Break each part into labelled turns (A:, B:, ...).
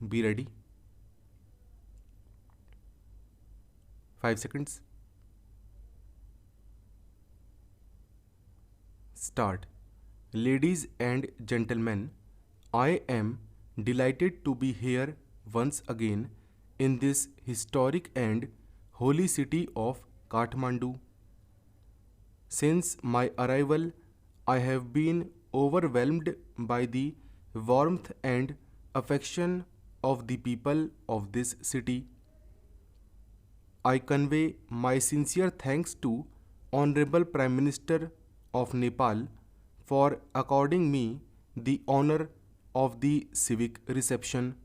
A: Be ready. 5 seconds. Start. Ladies and gentlemen, I am delighted to be here once again in this historic and holy city of Kathmandu. Since my arrival, I have been overwhelmed by the warmth and affection of the people of this city. I convey my sincere thanks to Honorable Prime Minister of Nepal for according me the honor of the civic reception.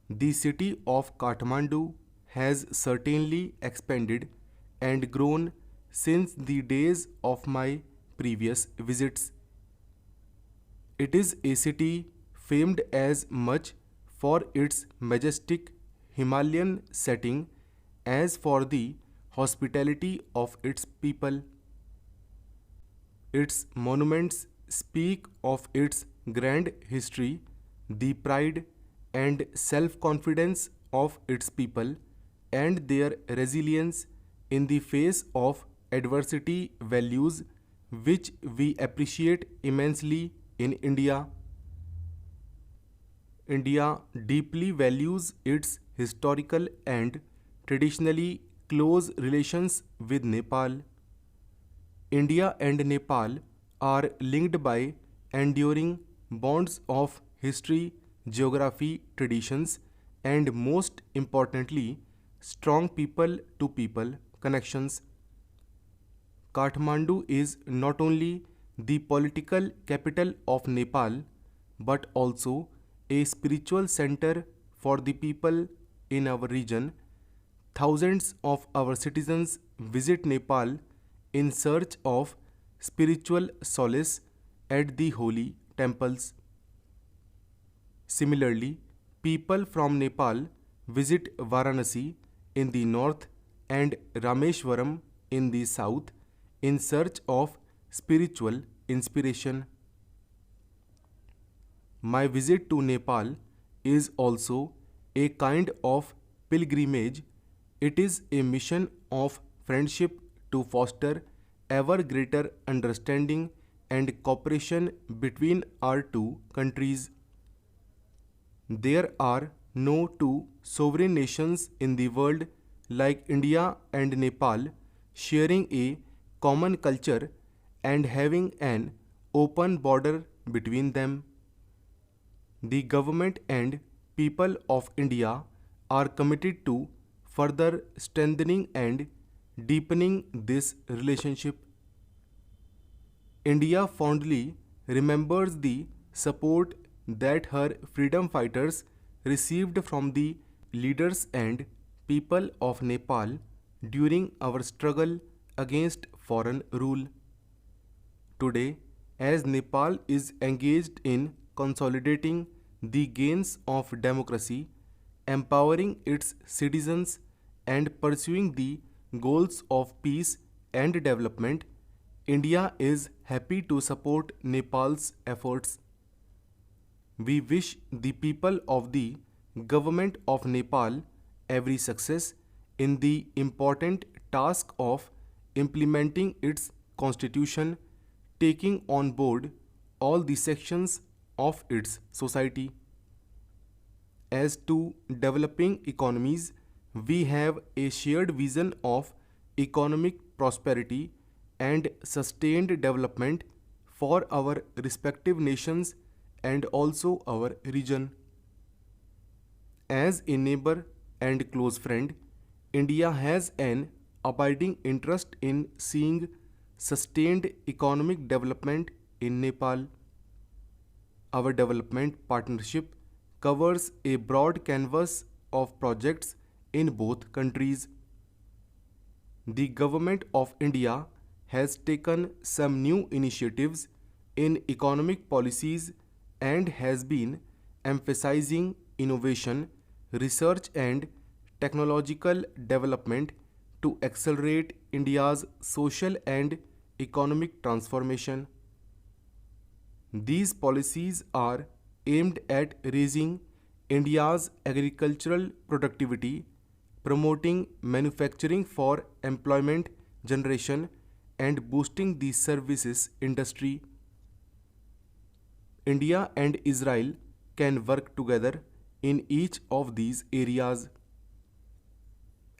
A: The city of Kathmandu has certainly expanded and grown since the days of my previous visits. It is a city famed as much for its majestic Himalayan setting as for the hospitality of its people. Its monuments speak of its grand history, the pride and self confidence of its people, and their resilience in the face of adversity, values which we appreciate immensely in India. India deeply values its historical and traditionally close relations with Nepal. India and Nepal are linked by enduring bonds of history, geography, traditions, and most importantly, strong people to people connections. Kathmandu is not only the political capital of Nepal but also a spiritual center for the people in our region. Thousands of our citizens visit Nepal in search of spiritual solace at the holy temples. Similarly, people from Nepal visit Varanasi in the north and Rameshwaram in the south in search of spiritual inspiration. My visit to Nepal is also a kind of pilgrimage. It is a mission of friendship to foster ever greater understanding and cooperation between our two countries. There are no two sovereign nations in the world like India and Nepal sharing a common culture and having an open border between them. The government and people of India are committed to further strengthening and deepening this relationship. India fondly remembers the support that her freedom fighters received from the leaders and people of Nepal during our struggle against foreign rule. Today, as Nepal is engaged in consolidating the gains of democracy, empowering its citizens, and pursuing the goals of peace and development, India is happy to support Nepal's efforts. We wish the people of the government of Nepal every success in the important task of implementing its constitution, taking on board all the sections of its society. As to developing economies, we have a shared vision of economic prosperity and sustained development for our respective nations and also our region. As a neighbor and close friend, India has an abiding interest in seeing sustained economic development in Nepal. Our development partnership covers a broad canvas of projects in both countries. The Government of India has taken some new initiatives in economic policies and has been emphasizing innovation, research, and technological development to accelerate India's social and economic transformation. These policies are aimed at raising India's agricultural productivity, promoting manufacturing for employment generation and boosting the services industry. India and Israel can work together in each of these areas.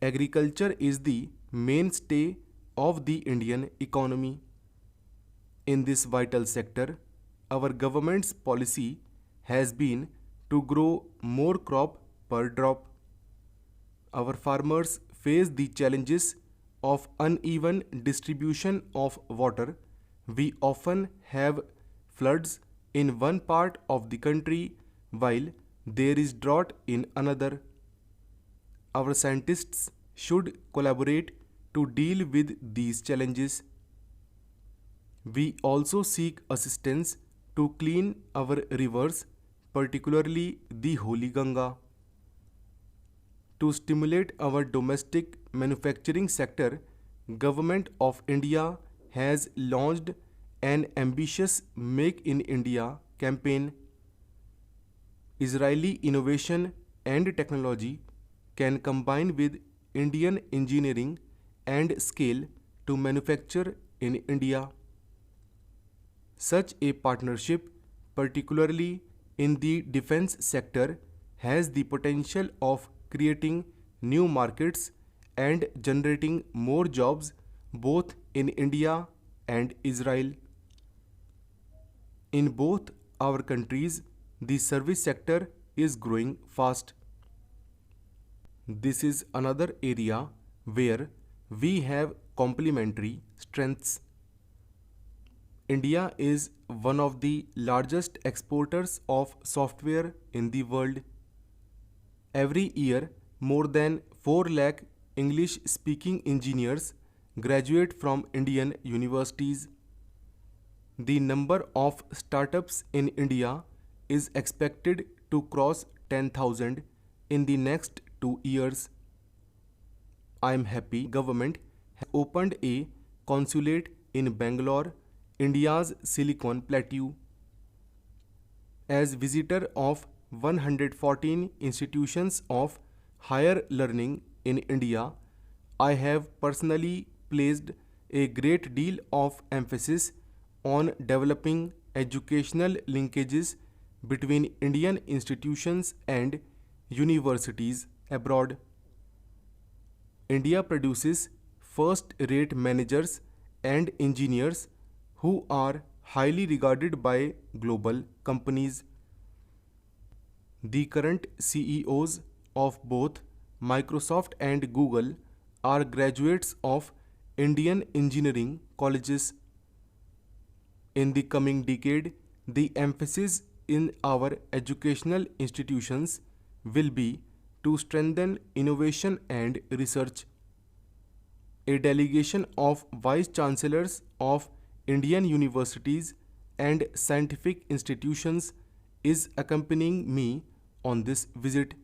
A: Agriculture is the mainstay of the Indian economy. In this vital sector, our government's policy has been to grow more crop per drop. Our farmers face the challenges of uneven distribution of water. We often have floods in one part of the country while there is drought in another. Our scientists should collaborate to deal with these challenges. We also seek assistance to clean our rivers, particularly the Holy Ganga. To stimulate our domestic manufacturing sector, Government of India has launched an ambitious Make in India campaign. Israeli innovation and technology can combine with Indian engineering and scale to manufacture in India. Such a partnership, particularly in the defense sector, has the potential of creating new markets and generating more jobs both in India and Israel. In both our countries, the service sector is growing fast. This is another area where we have complementary strengths. India is one of the largest exporters of software in the world. Every year, more than 4 lakh English speaking engineers graduate from Indian universities. The number of startups in India is expected to cross 10,000 in the next 2 years. I am happy government has opened a consulate in Bangalore, India's Silicon Plateau. As visitor of 114 institutions of higher learning in India, I have personally placed a great deal of emphasis on developing educational linkages between Indian institutions and universities abroad. India produces first-rate managers and engineers who are highly regarded by global companies. The current CEOs of both Microsoft and Google are graduates of Indian engineering colleges. In the coming decade, the emphasis in our educational institutions will be to strengthen innovation and research. A delegation of vice chancellors of Indian universities and scientific institutions is accompanying me on this visit.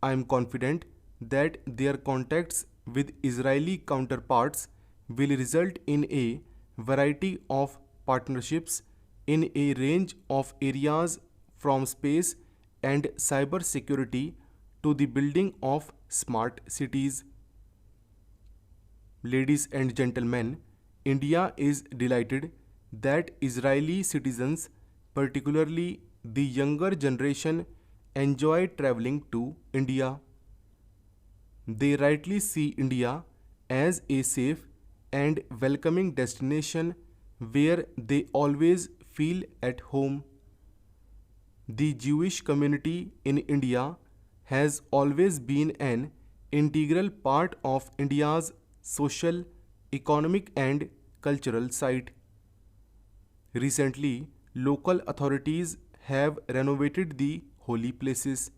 A: I am confident that their contacts with Israeli counterparts will result in a variety of partnerships in a range of areas from space and cyber security to the building of smart cities. Ladies and gentlemen, India is delighted that Israeli citizens, particularly the younger generation, enjoy traveling to India. They rightly see India as a safe and welcoming destination where they always feel at home. The Jewish community in India has always been an integral part of India's social, economic, and cultural site. Recently, local authorities have renovated the holy places.